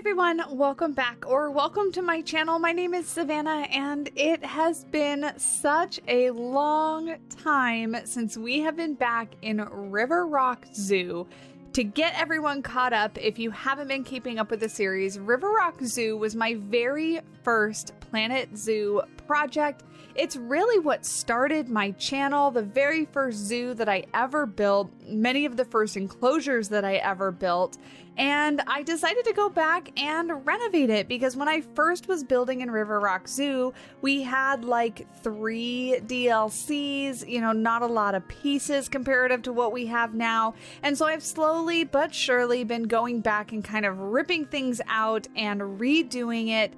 everyone, welcome back or welcome to my channel. My name is Savannah and it has been such a long time since we have been back in River Rock Zoo. To get everyone caught up, if you haven't been keeping up with the series, River Rock Zoo was my very first Planet Zoo project. It's really what started my channel, the very first zoo that I ever built, many of the first enclosures that I ever built, and I decided to go back and renovate it because when I first was building in River Rock Zoo, we had like 3 DLCs, not a lot of pieces comparative to what we have now, and so I've slowly but surely been going back and kind of ripping things out and redoing it.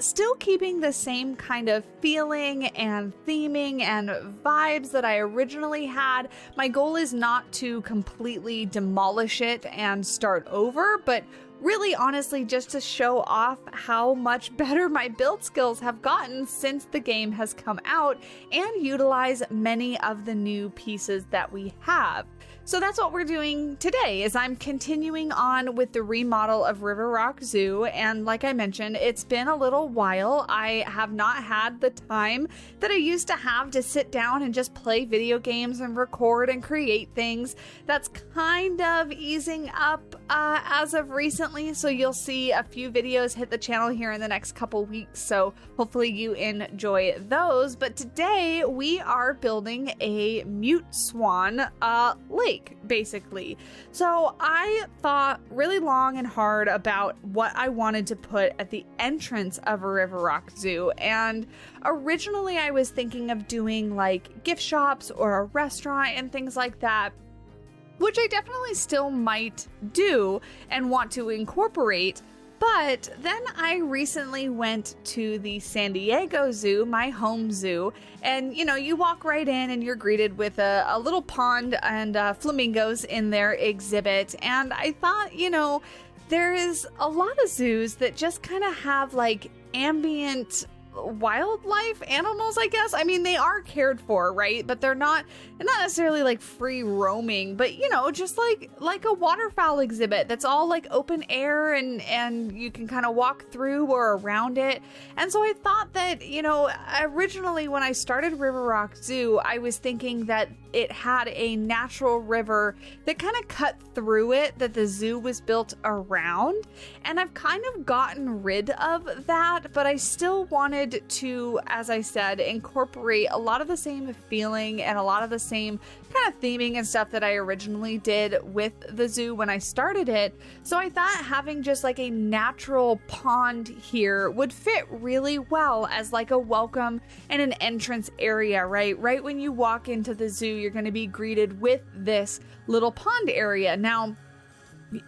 Still keeping the same kind of feeling and theming and vibes that I originally had. My goal is not to completely demolish it and start over, but really honestly just to show off how much better my build skills have gotten since the game has come out and utilize many of the new pieces that we have. So that's what we're doing today, is I'm continuing on with the remodel of River Rock Zoo, and like I mentioned, it's been a little while. I have not had the time that I used to have to sit down and just play video games and record and create things. That's kind of easing up as of recently, so you'll see a few videos hit the channel here in the next couple weeks, so hopefully you enjoy those. But today we are building a mute swan lake, basically. So I thought really long and hard about what I wanted to put at the entrance of a River Rock Zoo, and originally I was thinking of doing like gift shops or a restaurant and things like that, which I definitely still might do and want to incorporate. But then I recently went to the San Diego Zoo, my home zoo, and you walk right in and you're greeted with a little pond and flamingos in their exhibit. And I thought, there is a lot of zoos that just kind of have like ambient wildlife animals, I guess. I mean, they are cared for, right? But they're not necessarily like free roaming, but just like a waterfowl exhibit that's all like open air and you can kind of walk through or around it. And so I thought that, originally when I started River Rock Zoo, I was thinking that it had a natural river that kind of cut through it, that the zoo was built around. And I've kind of gotten rid of that, but I still wanted to, as I said, incorporate a lot of the same feeling and a lot of the same kind of theming and stuff that I originally did with the zoo when I started it. So I thought having just like a natural pond here would fit really well as like a welcome and an entrance area, right? Right when you walk into the zoo, you're going to be greeted with this little pond area. Now,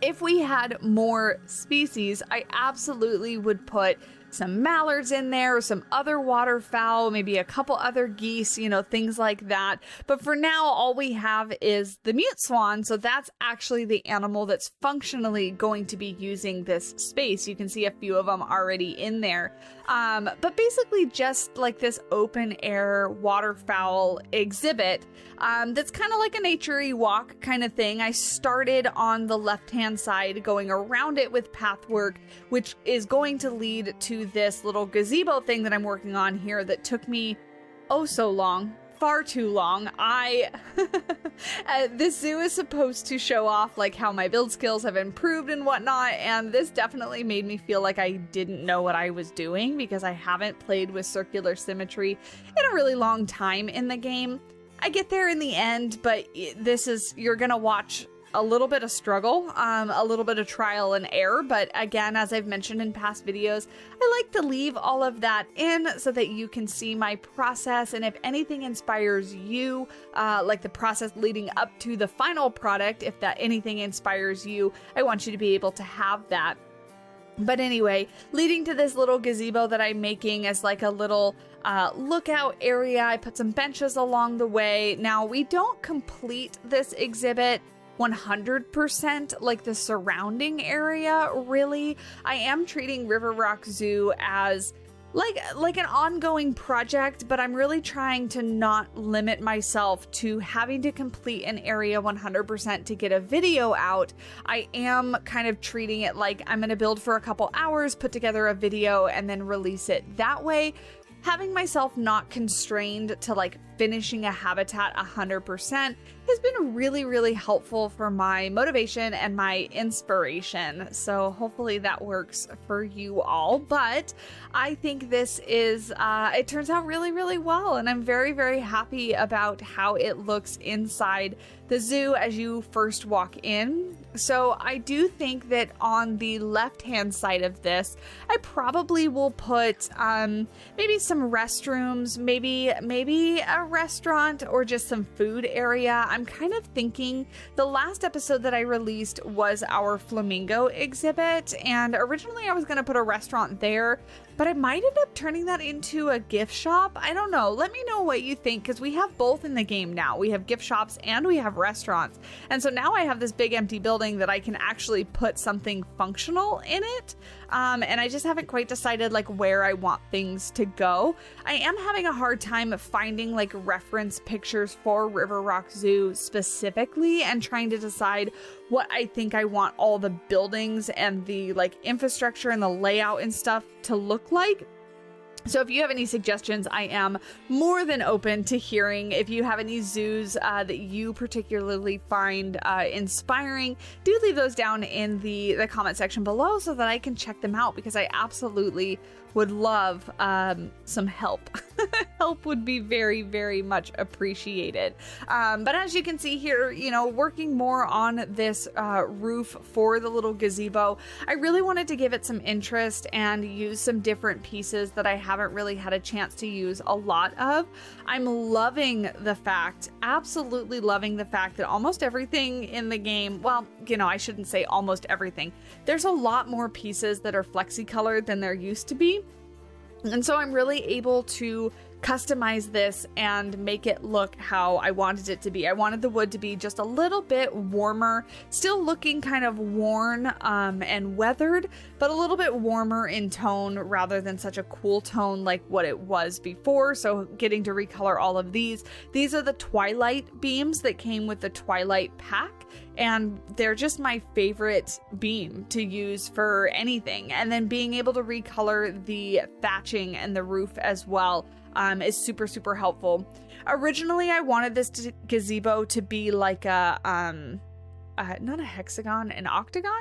if we had more species, I absolutely would put some mallards in there, or some other waterfowl, maybe a couple other geese, things like that. But for now, all we have is the mute swan. So that's actually the animal that's functionally going to be using this space. You can see a few of them already in there. But basically just like this open air waterfowl exhibit that's kind of like a nature-y walk kind of thing. I started on the left-hand side going around it with pathwork, which is going to lead to this little gazebo thing that I'm working on here that took me oh so long. Far too long. This zoo is supposed to show off like how my build skills have improved and whatnot, and this definitely made me feel like I didn't know what I was doing because I haven't played with circular symmetry in a really long time in the game. I get there in the end, but you're gonna watch a little bit of struggle, a little bit of trial and error, but again, as I've mentioned in past videos, I like to leave all of that in so that you can see my process, and if anything inspires you, like the process leading up to the final product, if that anything inspires you, I want you to be able to have that. But anyway, leading to this little gazebo that I'm making as like a little lookout area. I put some benches along the way. Now, we don't complete this exhibit 100% like the surrounding area, really. I am treating River Rock Zoo as like an ongoing project, but I'm really trying to not limit myself to having to complete an area 100% to get a video out. I am kind of treating it like I'm going to build for a couple hours, put together a video, and then release it that way. Having myself not constrained to like finishing a habitat 100% has been really, really helpful for my motivation and my inspiration. So hopefully that works for you all. But I think this is, it turns out really, really well. And I'm very, very happy about how it looks inside the zoo as you first walk in. So I do think that on the left-hand side of this, I probably will put maybe some restrooms, maybe a restaurant, or just some food area. I'm kind of thinking the last episode that I released was our flamingo exhibit, and originally I was going to put a restaurant there, but I might end up turning that into a gift shop. I don't know. Let me know what you think, because we have both in the game now. We have gift shops and we have restaurants. And so now I have this big empty building that I can actually put something functional in it. And I just haven't quite decided like where I want things to go. I am having a hard time finding like reference pictures for River Rock Zoo specifically, and trying to decide what I think I want all the buildings and the like infrastructure and the layout and stuff to look like. So if you have any suggestions, I am more than open to hearing. If you have any zoos that you particularly find inspiring, do leave those down in the comment section below so that I can check them out, because I absolutely would love some help. Help would be very, very much appreciated. But as you can see here, you know, working more on this roof for the little gazebo, I really wanted to give it some interest and use some different pieces that I haven't really had a chance to use a lot of. I'm loving the fact, absolutely loving the fact that almost everything in the game, well, you know, I shouldn't say almost everything. There's a lot more pieces that are flexi colored than there used to be. And so I'm really able to customize this and make it look how I wanted it to be. I wanted the wood to be just a little bit warmer, still looking kind of worn and weathered, but a little bit warmer in tone rather than such a cool tone like what it was before. So getting to recolor all of these. These are the Twilight beams that came with the Twilight pack, and they're just my favorite beam to use for anything. And then being able to recolor the thatching and the roof as well is super, super helpful. Originally, I wanted this gazebo to be like a, not a hexagon, an octagon?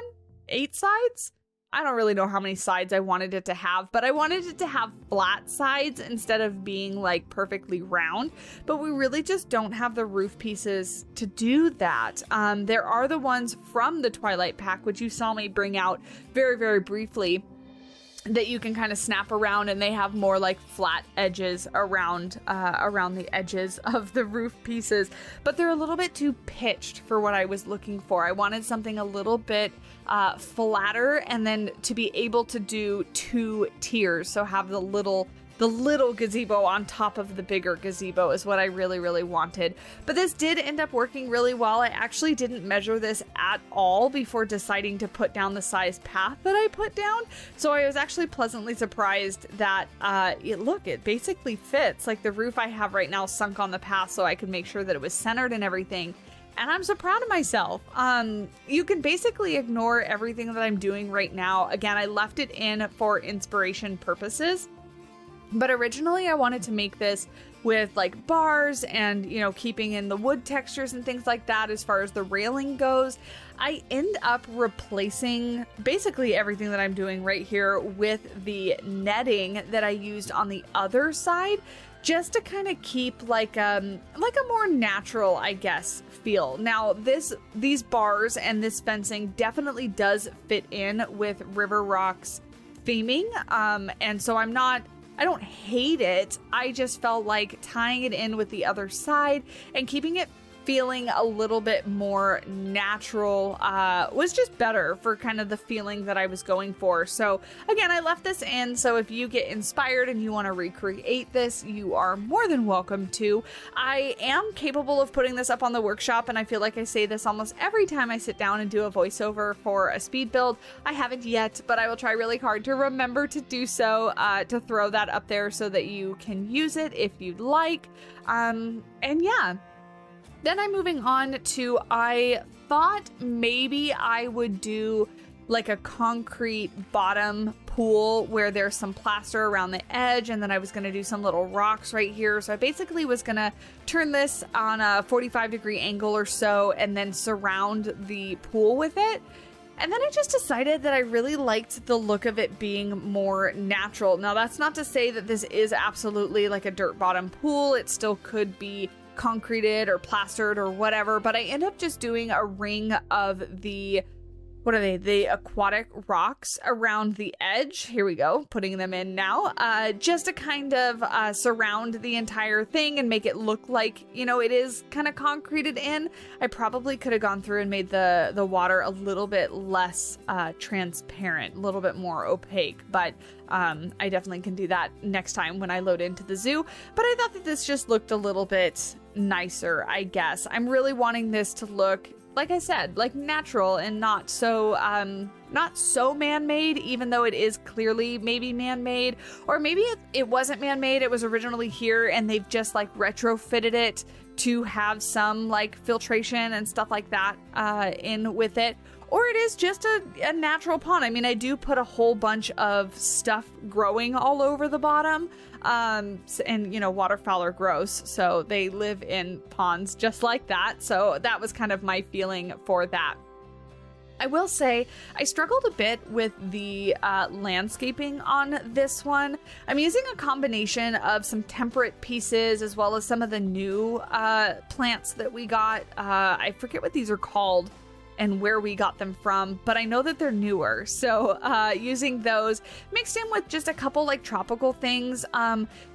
8 sides? I don't really know how many sides I wanted it to have, but I wanted it to have flat sides instead of being like perfectly round. But we really just don't have the roof pieces to do that. There are the ones from the Twilight pack, which you saw me bring out very, very briefly, that you can kind of snap around, and they have more like flat edges around the edges of the roof pieces, but they're a little bit too pitched for what I was looking for. I wanted something a little bit flatter, and then to be able to do 2 tiers, so have the little gazebo on top of the bigger gazebo is what I really, really wanted. But this did end up working really well. I actually didn't measure this at all before deciding to put down the size path that I put down. So I was actually pleasantly surprised that, it basically fits. Like the roof I have right now sunk on the path so I could make sure that it was centered and everything. And I'm so proud of myself. You can basically ignore everything that I'm doing right now. Again, I left it in for inspiration purposes. But originally I wanted to make this with like bars and, you know, keeping in the wood textures and things like that as far as the railing goes. I end up replacing basically everything that I'm doing right here with the netting that I used on the other side, just to kind of keep like a more natural, I guess, feel. Now these bars and this fencing definitely does fit in with River Rock's theming. And so I don't hate it. I just felt like tying it in with the other side and keeping it feeling a little bit more natural was just better for kind of the feeling that I was going for. So again, I left this in, so if you get inspired and you want to recreate this, you are more than welcome to. I am capable of putting this up on the workshop, and I feel like I say this almost every time I sit down and do a voiceover for a speed build. I haven't yet, but I will try really hard to remember to do so, to throw that up there so that you can use it if you'd like. And yeah. Then I'm moving on to, I thought maybe I would do like a concrete bottom pool where there's some plaster around the edge, and then I was going to do some little rocks right here. So I basically was going to turn this on a 45-degree angle or so and then surround the pool with it. And then I just decided that I really liked the look of it being more natural. Now, that's not to say that this is absolutely like a dirt bottom pool. It still could be concreted or plastered or whatever, but I end up just doing a ring of the, what are they? The aquatic rocks around the edge. Here we go, putting them in now, just to kind of surround the entire thing and make it look like, you know, it is kind of concreted in. I probably could have gone through and made the water a little bit less transparent, a little bit more opaque, but I definitely can do that next time when I load into the zoo. But I thought that this just looked a little bit nicer, I guess. I'm really wanting this to look, like I said, like natural and not so man-made, even though it is clearly maybe man-made, or maybe it wasn't man-made, it was originally here and they've just like retrofitted it to have some like filtration and stuff like that in with it. Or it is just a natural pond. I mean, I do put a whole bunch of stuff growing all over the bottom. And, you know, waterfowl are gross, so they live in ponds just like that. So that was kind of my feeling for that. I will say I struggled a bit with the landscaping on this one. I'm using a combination of some temperate pieces as well as some of the new plants that we got. I forget what these are called and where we got them from, but I know that they're newer. So using those mixed in with just a couple like tropical things.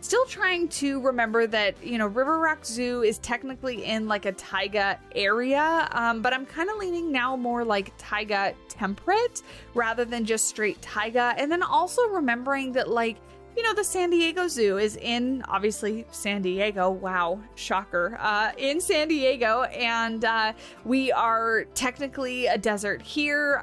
Still trying to remember that, you know, River Rock Zoo is technically in like a taiga area, but I'm kind of leaning now more like taiga temperate rather than just straight taiga. And then also remembering that, like, you know, the San Diego Zoo is in, obviously, San Diego. Wow, shocker. In San Diego, and we are technically a desert here,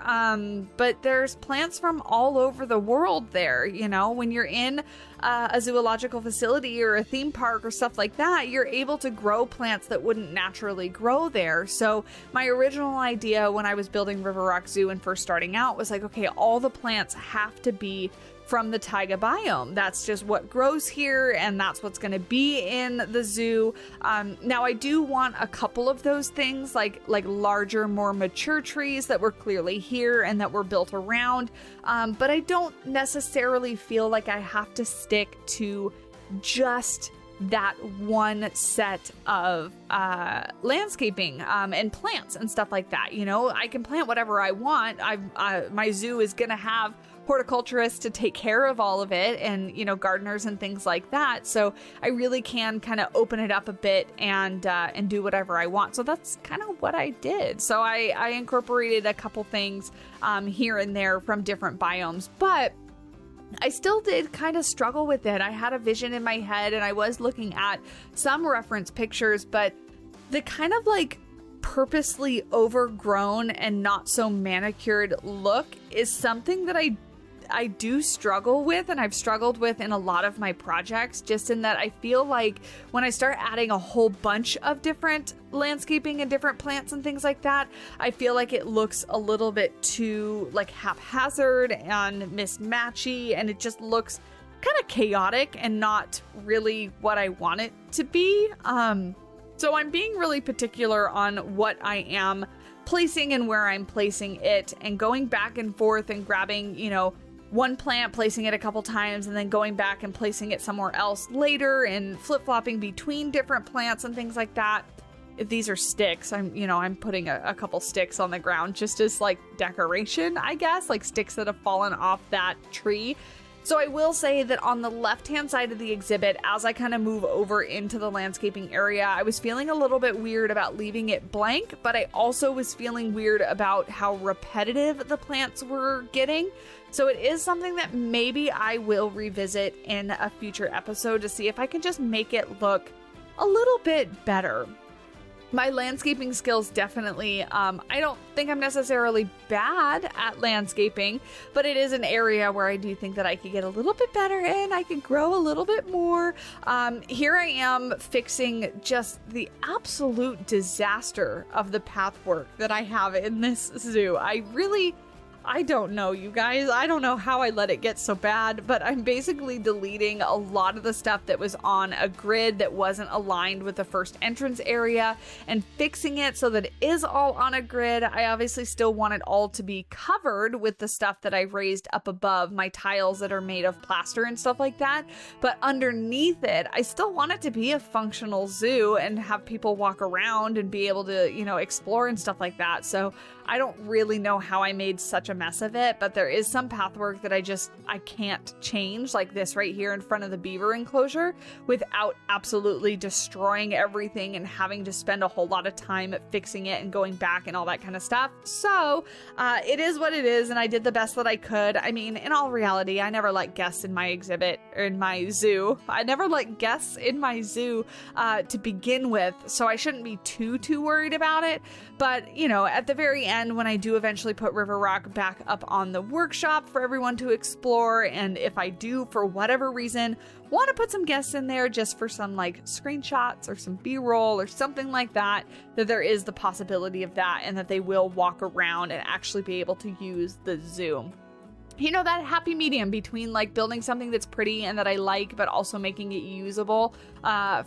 but there's plants from all over the world there. You know, when you're in a zoological facility or a theme park or stuff like that, you're able to grow plants that wouldn't naturally grow there. So my original idea when I was building River Rock Zoo and first starting out was like, okay, all the plants have to be from the taiga biome. That's just what grows here, and that's what's going to be in the zoo. Now I do want a couple of those things, like larger, more mature trees that were clearly here and that were built around. But I don't necessarily feel like I have to stick to just that one set of landscaping and plants and stuff like that. You know, I can plant whatever I want. My zoo is gonna have horticulturists to take care of all of it, and, you know, gardeners and things like that. So I really can kind of open it up a bit and do whatever I want. So that's kind of what I did. So I incorporated a couple things here and there from different biomes, but I still did kind of struggle with it. I had a vision in my head and I was looking at some reference pictures, but the kind of like purposely overgrown and not so manicured look is something that I do struggle with, and I've struggled with in a lot of my projects, just in that I feel like when I start adding a whole bunch of different landscaping and different plants and things like that, I feel like it looks a little bit too like haphazard and mismatchy, and it just looks kind of chaotic and not really what I want it to be. So I'm being really particular on what I am placing and where I'm placing it, and going back and forth and grabbing, you know, one plant, placing it a couple times, and then going back and placing it somewhere else later, and flip-flopping between different plants and things like that. If these are sticks, I'm putting a couple sticks on the ground just as like decoration, I guess, like sticks that have fallen off that tree. So I will say that on the left-hand side of the exhibit, as I kind of move over into the landscaping area, I was feeling a little bit weird about leaving it blank, but I also was feeling weird about how repetitive the plants were getting. So it is something that maybe I will revisit in a future episode to see if I can just make it look a little bit better. My landscaping skills definitely, I don't think I'm necessarily bad at landscaping, but it is an area where I do think that I could get a little bit better in. I could grow a little bit more. Here I am fixing just the absolute disaster of the pathwork that I have in this zoo. I don't know, you guys. I don't know how I let it get so bad, but I'm basically deleting a lot of the stuff that was on a grid that wasn't aligned with the first entrance area and fixing it so that it is all on a grid. I obviously still want it all to be covered with the stuff that I've raised up above, my tiles that are made of plaster and stuff like that. But underneath it, I still want it to be a functional zoo and have people walk around and be able to, you know, explore and stuff like that. So I don't really know how I made such a mess of it, but there is some pathwork that I can't change, like this right here in front of the beaver enclosure, without absolutely destroying everything and having to spend a whole lot of time fixing it and going back and all that kind of stuff. So it is what it is, and I did the best that I could. I mean, in all reality, I never let guests in my exhibit or in my zoo. I never let guests in my zoo to begin with, so I shouldn't be too worried about it. But, you know, at the very end, when I do eventually put River Rock back up on the workshop for everyone to explore, and if I do, for whatever reason, want to put some guests in there just for some like screenshots or some B-roll or something like that, that there is the possibility of that and that they will walk around and actually be able to use the zoo. You know, that happy medium between like building something that's pretty and that I like, but also making it usable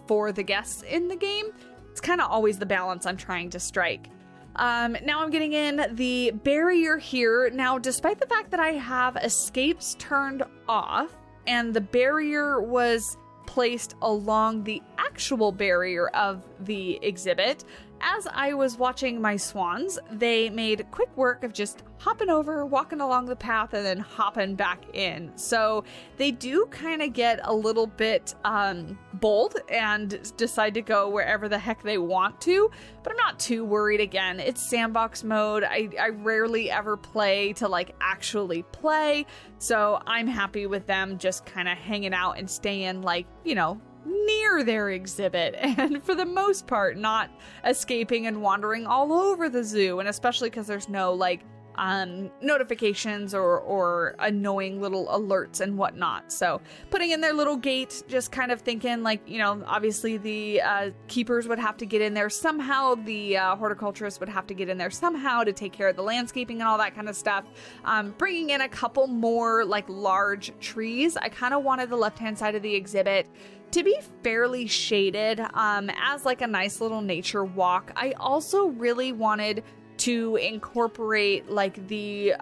for the guests in the game. It's kind of always the balance I'm trying to strike. Now I'm getting in the barrier here. Now, despite the fact that I have escapes turned off and the barrier was placed along the actual barrier of the exhibit, as I was watching my swans, they made quick work of just hopping over, walking along the path, and then hopping back in. So they do kind of get a little bit bold and decide to go wherever the heck they want to, but I'm not too worried. Again, it's sandbox mode. I rarely ever play to like actually play, so I'm happy with them just kind of hanging out and staying like, you know, near their exhibit, and for the most part not escaping and wandering all over the zoo, and especially because there's no like notifications or annoying little alerts and whatnot. So putting in their little gate, just kind of thinking like, you know, obviously the keepers would have to get in there somehow, the horticulturists would have to get in there somehow to take care of the landscaping and all that kind of stuff. Bringing in a couple more like large trees. I kind of wanted the left-hand side of the exhibit to be fairly shaded as like a nice little nature walk. I also really wanted to incorporate like the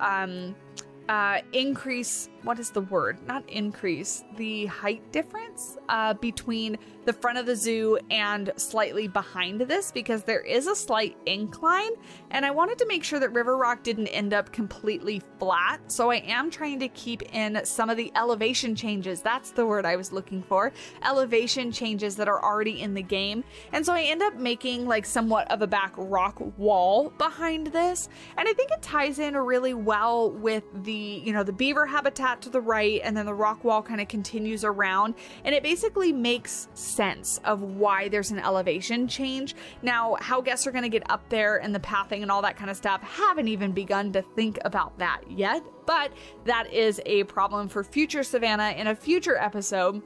increase, what is the word? Not increase, the height difference between the front of the zoo and slightly behind this, because there is a slight incline, and I wanted to make sure that River Rock didn't end up completely flat. So I am trying to keep in some of the elevation changes. That's the word I was looking for. Elevation changes that are already in the game. And so I end up making like somewhat of a back rock wall behind this. And I think it ties in really well with the, you know, the beaver habitat to the right, and then the rock wall kind of continues around, and it basically makes sense of why there's an elevation change. Now, how guests are going to get up there and the pathing and all that kind of stuff, haven't even begun to think about that yet, but that is a problem for future Savannah in a future episode.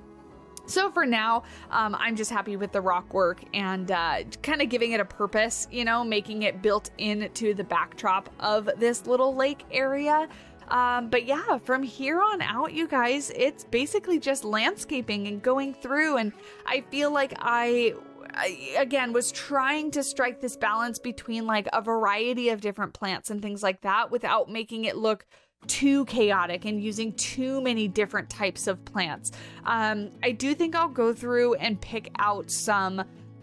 So for now, I'm just happy with the rock work and kind of giving it a purpose, you know, making it built into the backdrop of this little lake area. But yeah, from here on out, you guys, it's basically just landscaping and going through. And I feel like I again, was trying to strike this balance between like a variety of different plants and things like that without making it look too chaotic and using too many different types of plants. I do think I'll go through and pick out some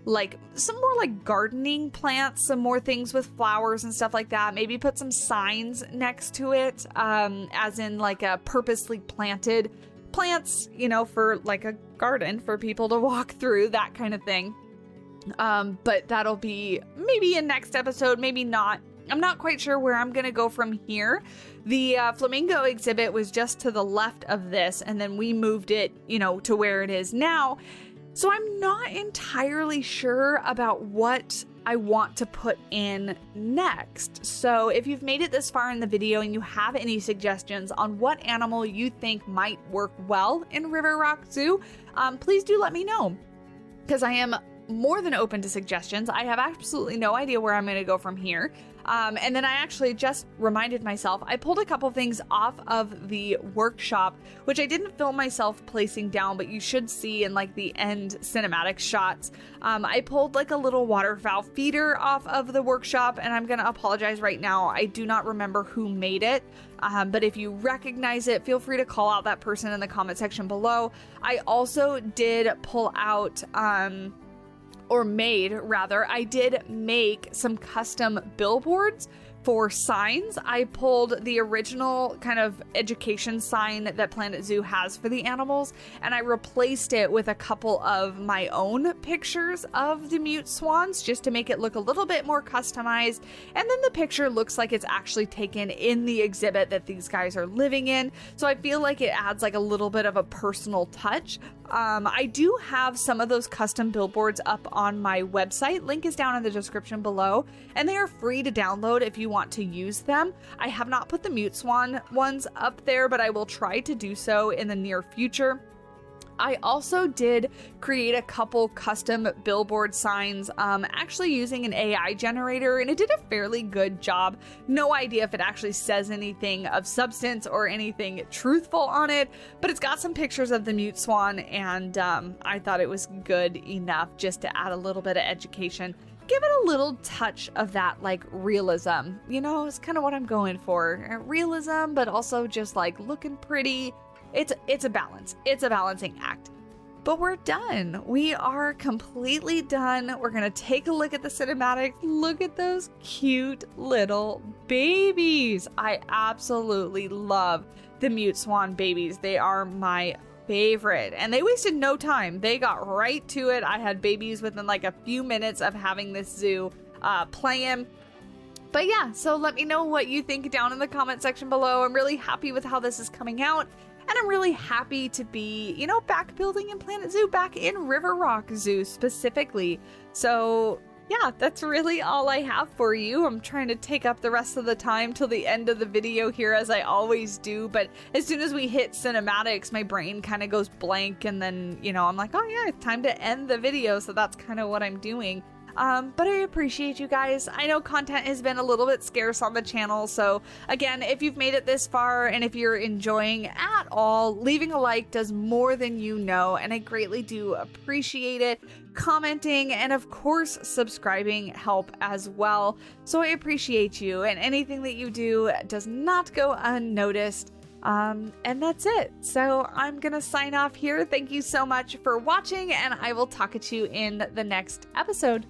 more like gardening plants, some more things with flowers and stuff like that. Maybe put some signs next to it, as in like a purposely planted plants, you know, for like a garden for people to walk through, that kind of thing. But that'll be maybe in next episode, maybe not. I'm not quite sure where I'm going to go from here. The flamingo exhibit was just to the left of this, and then we moved it, you know, to where it is now. So I'm not entirely sure about what I want to put in next. So if you've made it this far in the video and you have any suggestions on what animal you think might work well in River Rock Zoo, please do let me know, because I am more than open to suggestions. I have absolutely no idea where I'm going to go from here. And then I actually just reminded myself, I pulled a couple things off of the workshop, which I didn't film myself placing down, but you should see in like the end cinematic shots. I pulled like a little waterfowl feeder off of the workshop, and I'm going to apologize right now. I do not remember who made it. But if you recognize it, feel free to call out that person in the comment section below. I also did pull out, I did make some custom billboards for signs. I pulled the original kind of education sign that Planet Zoo has for the animals, and I replaced it with a couple of my own pictures of the mute swans just to make it look a little bit more customized. And then the picture looks like it's actually taken in the exhibit that these guys are living in. So I feel like it adds like a little bit of a personal touch. I do have some of those custom billboards up on my website. Link is down in the description below, and they are free to download if you want to use them. I have not put the mute swan ones up there, but I will try to do so in the near future. I also did create a couple custom billboard signs, actually using an AI generator, and it did a fairly good job. No idea if it actually says anything of substance or anything truthful on it, but it's got some pictures of the mute swan, and I thought it was good enough just to add a little bit of education. Give it a little touch of that like realism, you know, it's kind of what I'm going for. Realism, but also just like looking pretty. It's a balance. It's a balancing act. But we're done. We are completely done. We're going to take a look at the cinematics. Look at those cute little babies. I absolutely love the mute swan babies. They are my favorite, and they wasted no time. They got right to it. I had babies within like a few minutes of having this zoo playing. But yeah, so let me know what you think down in the comment section below. I'm really happy with how this is coming out. And I'm really happy to be, you know, back building in Planet Zoo, back in River Rock Zoo specifically. So yeah, that's really all I have for you. I'm trying to take up the rest of the time till the end of the video here, as I always do. But as soon as we hit cinematics, my brain kind of goes blank. And then, you know, I'm like, oh yeah, it's time to end the video. So that's kind of what I'm doing. But I appreciate you guys. I know content has been a little bit scarce on the channel, so again, if you've made it this far and if you're enjoying at all, leaving a like does more than you know, and I greatly do appreciate it. Commenting and of course subscribing help as well, so I appreciate you, and anything that you do does not go unnoticed. And that's it. So I'm gonna sign off here. Thank you so much for watching, and I will talk at you in the next episode.